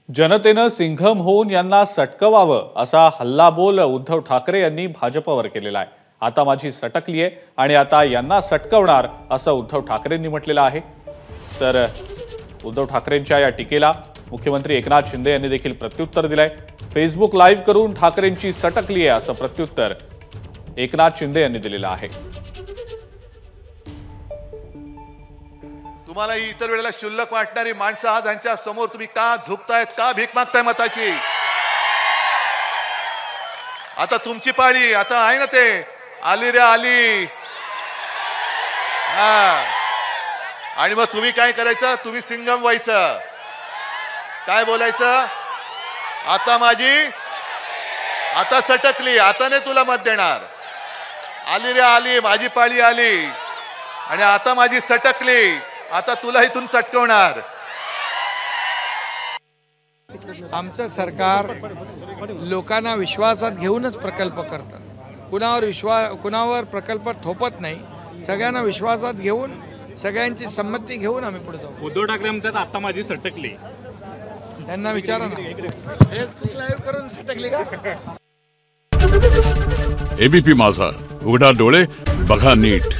जनतेनं सिंघम होऊन यांना सटकवावं असा हल्लाबोल उद्धव ठाकरे यांनी भाजपवर केलेला आहे। आता माझी सटकली आहे आणि आता यांना सटकवणार असं उद्धव ठाकरेंनी म्हटलेलं आहे। तर उद्धव ठाकरेंच्या या टीकेला मुख्यमंत्री एकनाथ शिंदे यांनी देखील प्रत्युत्तर दिलंय। फेसबुक लाईव्ह करून ठाकरेंची सटकली आहे असं प्रत्युत्तर एकनाथ शिंदे यांनी दिलेलं आहे। तुम्हाला इतर वेळेला शुल्लक वाटणारी माणसं आज यांच्या समोर तुम्ही का झुकतायत, का भीक मागताय मताची? आता तुमची पाळी, आता आहे ना ते आली रे आली। हा, आणि मग तुम्ही काय करायचं? तुम्ही सिंघम व्हायचं, काय बोलायचं? आता माझी, आता सटकली, आता नाही तुला मत देणार। आली रे आली, माझी पाळी आली आणि आता माझी सटकली, आता तुला इथून सटकवणार। आमचं सरकार लोकांना विश्वासात घेऊनच प्रकल्प करतं। कुणावर प्रकल्प थोपत नाही, सगळ्यांना विश्वासात घेऊन सगळ्यांची संमती घेऊन आम्ही पुढे जाऊ। उद्धव ठाकरे म्हणतात आता माझी सटकली, त्यांना विचारा ना, फेसबुक लाईव्ह करून सटकली का? एबीपी माझा, उघडा डोळे बघा नीट।